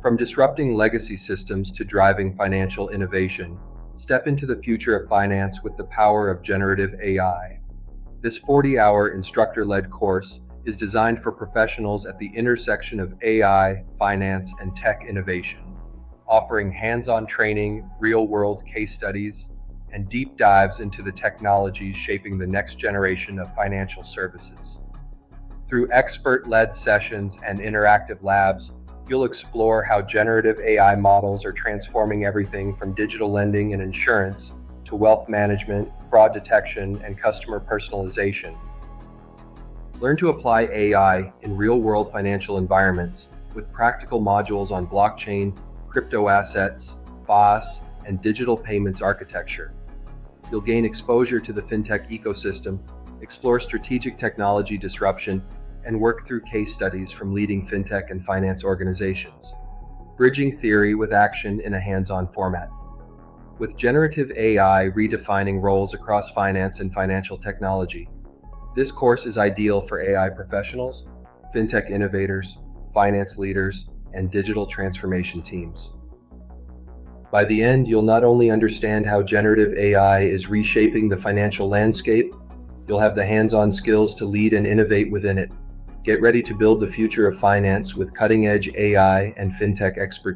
From disrupting legacy systems to driving financial innovation, step into the future of finance with the power of generative AI. This 40-hour instructor-led course is designed for professionals at the intersection of AI, finance, and tech innovation, offering hands-on training, real-world case studies, and deep dives into the technologies shaping the next generation of financial services. Through expert-led sessions and interactive labs, you'll explore how generative AI models are transforming everything from digital lending and insurance to wealth management, fraud detection, and customer personalization. Learn to apply AI in real-world financial environments with practical modules on blockchain, crypto assets, BOS, and digital payments architecture. You'll gain exposure to the fintech ecosystem, explore strategic technology disruption, and work through case studies from leading fintech and finance organizations, bridging theory with action in a hands-on format. With generative AI redefining roles across finance and financial technology, this course is ideal for AI professionals, fintech innovators, finance leaders, and digital transformation teams. By the end, you'll not only understand how generative AI is reshaping the financial landscape, you'll have the hands-on skills to lead and innovate within it. Get ready to build the future of finance with cutting-edge AI and fintech expertise.